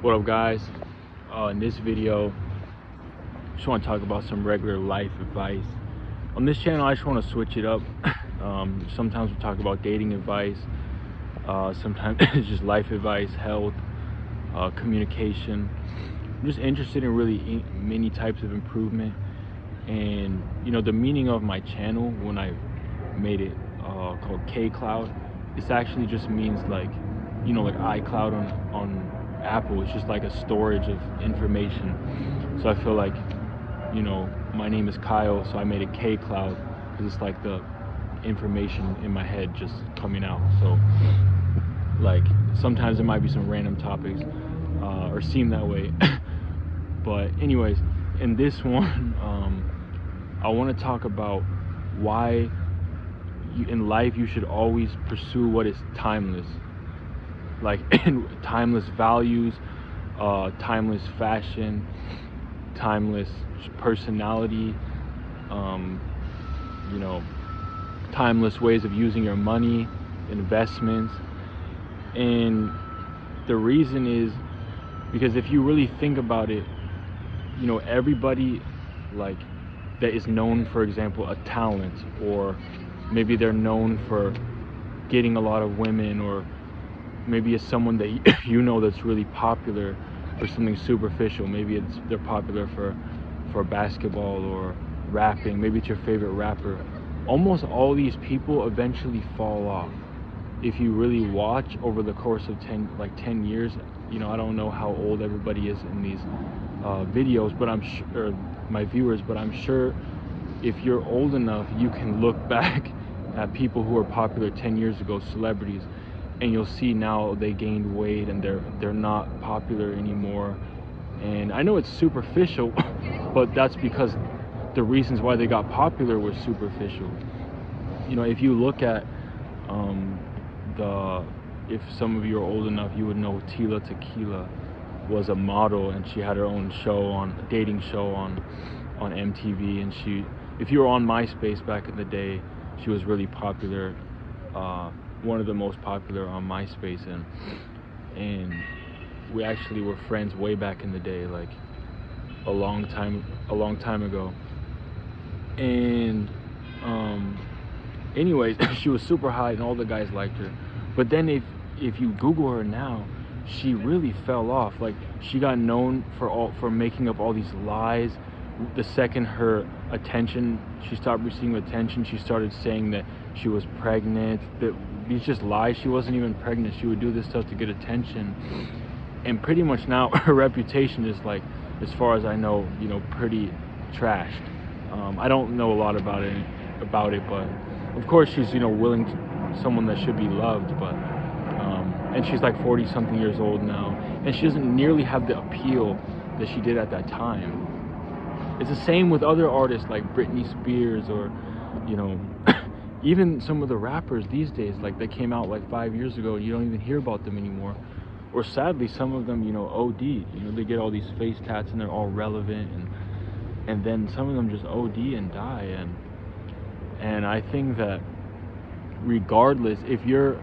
What up, guys? In this video, just want to talk about some regular life advice. On this channel, I just want to switch it up. Sometimes we talk about dating advice. Sometimes it's just life advice, health, communication. I'm just interested in really many types of improvement. And the meaning of my channel when I made it called K Cloud, this actually just means like iCloud on Apple. It's just like a storage of information. So I feel like my name is Kyle, so I made it K Cloud because it's like the information in my head just coming out. So like sometimes there might be some random topics or seem that way. But anyways, in this one, I want to talk about why in life you should always pursue what is timeless, like timeless values, timeless fashion, timeless personality, timeless ways of using your money, investments. And the reason is because if you really think about it, everybody like that is known, for example, a talent, or maybe they're known for getting a lot of women, or maybe it's someone that that's really popular for something superficial. Maybe they're popular for basketball or rapping. Maybe it's your favorite rapper. Almost all these people eventually fall off. If you really watch over the course of 10 years, I don't know how old everybody is in these videos, but I'm sure, my viewers, but I'm sure if you're old enough, you can look back at people who were popular 10 years ago, celebrities, and you'll see now they gained weight and they're not popular anymore. And I know it's superficial, but that's because the reasons why they got popular were superficial. If you look at if some of you are old enough, you would know Tila Tequila was a model, and she had her own dating show on MTV. And if you were on MySpace back in the day, she was really popular, one of the most popular on MySpace, and we actually were friends way back in the day, like a long time ago. And anyways, she was super hot and all the guys liked her. But then if you Google her now, she really fell off. Like, she got known for making up all these lies. The second she stopped receiving attention, she started saying that she was pregnant. These just lies. She wasn't even pregnant. She would do this stuff to get attention. And pretty much now her reputation is, like, as far as I know, pretty trashed. I don't know a lot about it, but of course she's someone that should be loved. But and she's like 40 something years old now, and she doesn't nearly have the appeal that she did at that time. It's the same with other artists like Britney Spears, or even some of the rappers these days, like they came out like 5 years ago and you don't even hear about them anymore. Or sadly, some of them OD. They get all these face tats and they're all relevant, and then some of them just OD and die. And I think that regardless, if your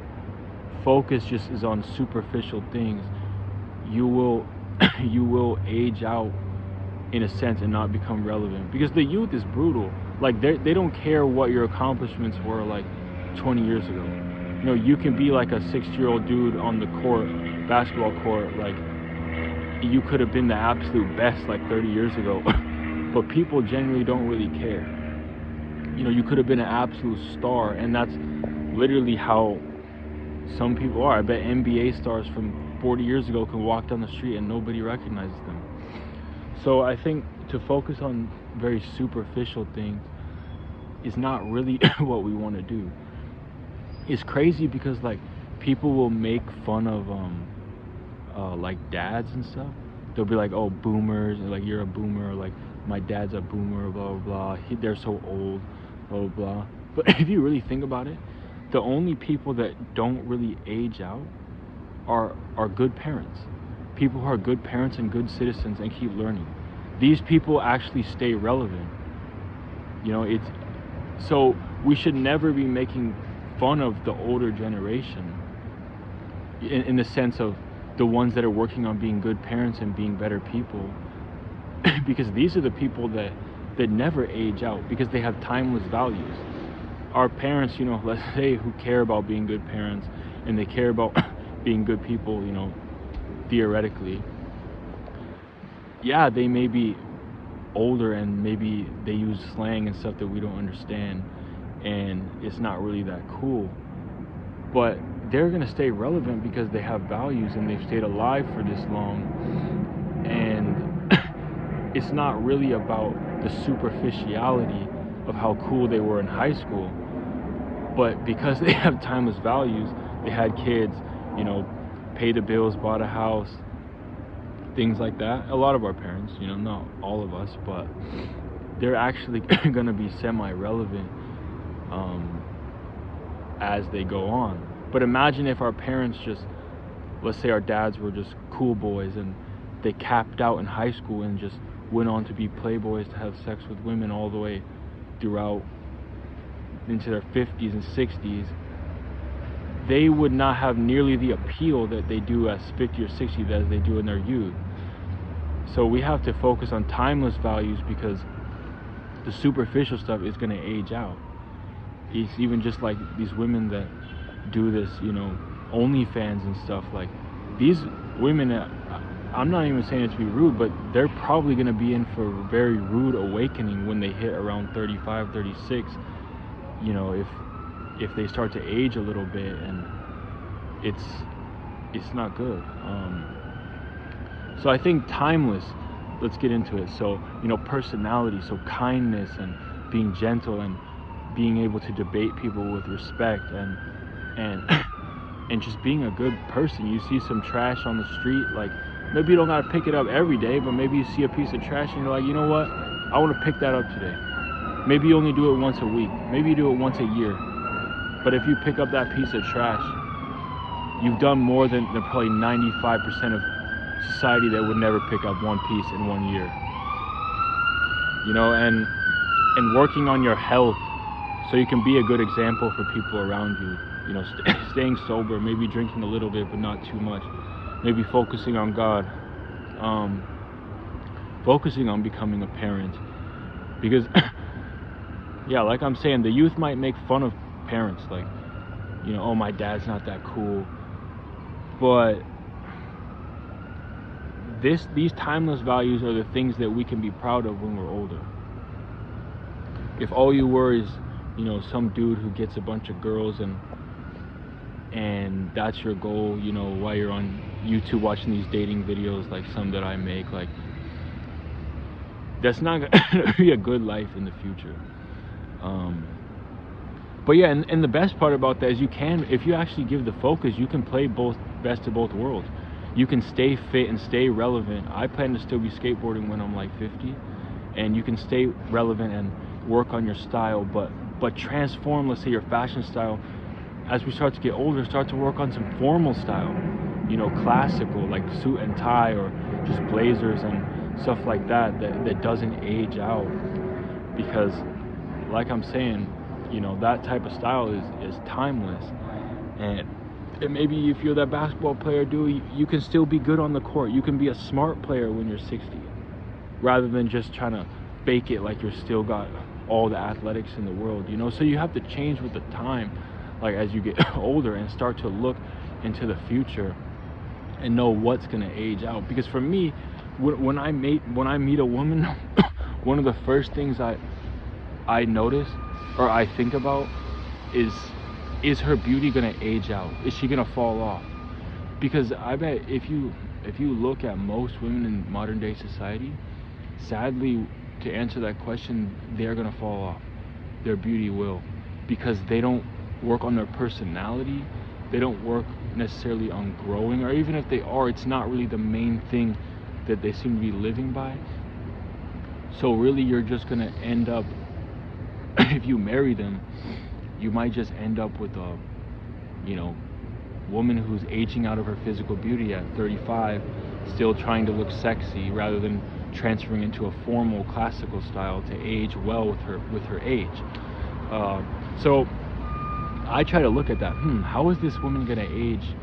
focus just is on superficial things, you will age out in a sense and not become relevant, because the youth is brutal. Like, they don't care what your accomplishments were like 20 years ago. You can be like a 60-year-old dude on the basketball court, like you could have been the absolute best like 30 years ago. But people generally don't really care. You could have been an absolute star, and that's literally how some people are. I bet NBA stars from 40 years ago can walk down the street and nobody recognizes them. So I think to focus on very superficial things is not really what we want to do. It's crazy because like people will make fun of like dads and stuff. They'll be like, oh, boomers, like you're a boomer, or like my dad's a boomer, blah blah blah. They're so old, blah blah blah. But if you really think about it, the only people that don't really age out are good parents. People who are good parents and good citizens and keep learning. These people actually stay relevant. So we should never be making fun of the older generation in the sense of the ones that are working on being good parents and being better people. Because these are the people that never age out, because they have timeless values. Our parents, you know, let's say, who care about being good parents and they care about being good people, you know, theoretically, yeah, they may be older and maybe they use slang and stuff that we don't understand, and it's not really that cool, but they're going to stay relevant because they have values and they've stayed alive for this long. And it's not really about the superficiality of how cool they were in high school, but because they have timeless values, they had kids, you know, paid the bills, bought a house, things like that. A lot of our parents, you know, not all of us, but they're actually going to be semi-relevant as they go on. But imagine if our parents just, let's say our dads were just cool boys and they capped out in high school and just went on to be playboys, to have sex with women all the way throughout into their 50s and 60s. They would not have nearly the appeal that they do as 50 or 60 as they do in their youth. So we have to focus on timeless values, because the superficial stuff is going to age out. It's even just like these women that do this, you know, OnlyFans and stuff. Like, these women, I'm not even saying it to be rude, but they're probably going to be in for a very rude awakening when they hit around 35, 36, you know, if they start to age a little bit, and it's not good. So I think timeless, let's get into it. So, you know, personality, so kindness and being gentle and being able to debate people with respect, and just being a good person. You see some trash on the street, like, maybe you don't gotta pick it up every day, but maybe you see a piece of trash and you're like, you know what, I want to pick that up today. Maybe you only do it once a week, maybe you do it once a year, but if you pick up that piece of trash, you've done more than probably 95% of society that would never pick up one piece in 1 year. You know, and working on your health so you can be a good example for people around you. You know, staying sober, maybe drinking a little bit but not too much, maybe focusing on God, focusing on becoming a parent. Because yeah, like I'm saying, the youth might make fun of parents, like, you know, oh, my dad's not that cool, but these timeless values are the things that we can be proud of when we're older. If all you were is, you know, some dude who gets a bunch of girls and that's your goal, you know, while you're on YouTube watching these dating videos like some that I make, like, that's not gonna be a good life in the future. But yeah, and the best part about that is you can, if you actually give the focus, you can play both, best of both worlds. You can stay fit and stay relevant. I plan to still be skateboarding when I'm like 50, and you can stay relevant and work on your style, but transform, let's say, your fashion style. As we start to get older, start to work on some formal style, you know, classical, like suit and tie, or just blazers and stuff like that doesn't age out. Because like I'm saying, you know, that type of style is timeless. And maybe if you're that basketball player, dude, you can still be good on the court. You can be a smart player when you're 60, rather than just trying to fake it like you're still got all the athletics in the world, you know. So you have to change with the time, like, as you get older, and start to look into the future and know what's going to age out. Because for me, when I meet a woman, one of the first things I notice, or I think about, is her beauty going to age out? Is she going to fall off? Because I bet if you look at most women in modern day society, sadly, to answer that question, they're going to fall off. Their beauty will, because they don't work on their personality. They don't work necessarily on growing, or even if they are, it's not really the main thing that they seem to be living by. So really, you're just going to end up, if you marry them, you might just end up with a, you know, woman who's aging out of her physical beauty at 35, still trying to look sexy, rather than transferring into a formal classical style to age well with her age. So I try to look at that. How is this woman gonna age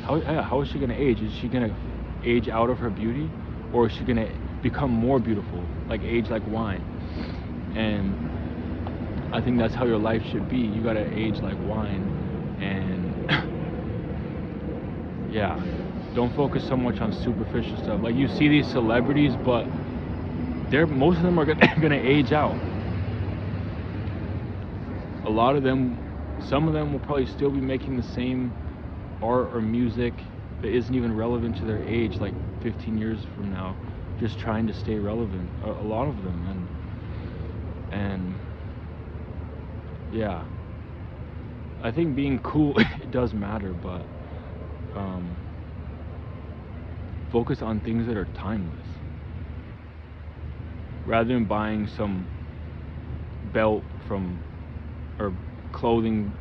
how is she gonna age? Is she gonna age out of her beauty, or is she gonna become more beautiful, like age like wine? And I think that's how your life should be. You gotta age like wine, and yeah, don't focus so much on superficial stuff. Like you see these celebrities, but most of them are gonna age out. A lot of them, some of them will probably still be making the same art or music that isn't even relevant to their age, like 15 years from now, just trying to stay relevant. A lot of them, and yeah, I think being cool it does matter, but focus on things that are timeless rather than buying some belt from or clothing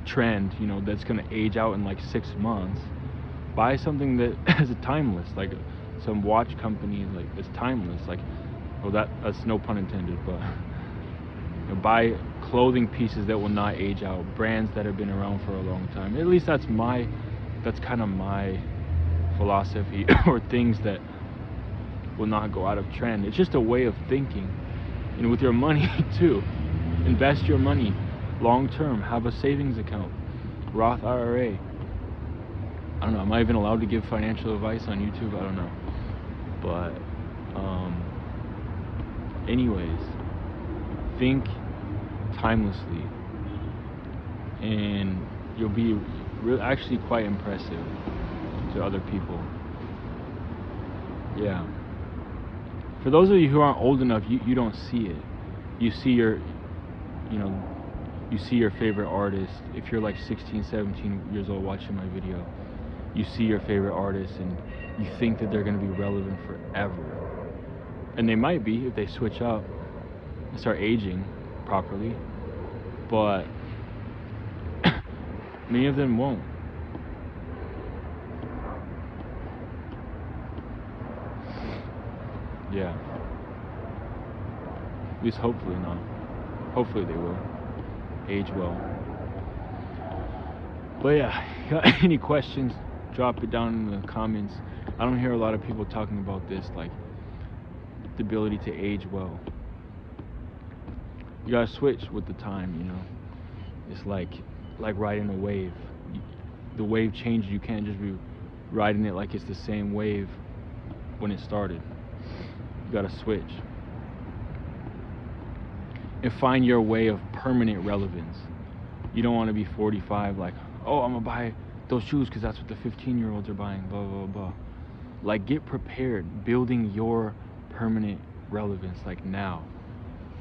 trend, you know, that's gonna age out in like 6 months. Buy something that is timeless, like some watch company, like it's timeless. Like, well, that's no pun intended, but you know, buy clothing pieces that will not age out, brands that have been around for a long time. At least that's kind of my philosophy, or things that will not go out of trend. It's just a way of thinking. And with your money too, invest your money long term. Have a savings account, Roth IRA. I don't know, am I even allowed to give financial advice on YouTube? I don't know. But anyways, think timelessly, and you'll be actually quite impressive to other people. Yeah. For those of you who aren't old enough, you don't see it. You see your favorite artist. If you're like 16, 17 years old watching my video, you see your favorite artist and you think that they're going to be relevant forever. And they might be if they switch up and start aging properly, but many of them won't. Yeah. At least hopefully not. Hopefully they will age well. But yeah, got any questions, drop it down in the comments. I don't hear a lot of people talking about this, like the ability to age well. You gotta switch with the time, you know. It's like riding a wave. The wave changes. You can't just be riding it like it's the same wave when it started. You gotta switch and find your way of permanent relevance. You don't want to be 45 like, oh, I'm gonna buy those shoes because that's what the 15-year-olds are buying, blah blah blah. Like, get prepared, building your permanent relevance, like now,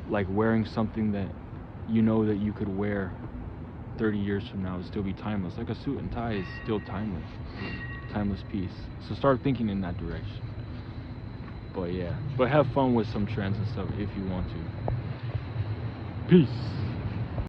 like wearing something that you know that you could wear 30 years from now and still be timeless. Like a suit and tie is still timeless piece. So start thinking in that direction. But yeah, but have fun with some trends and stuff if you want to. Peace.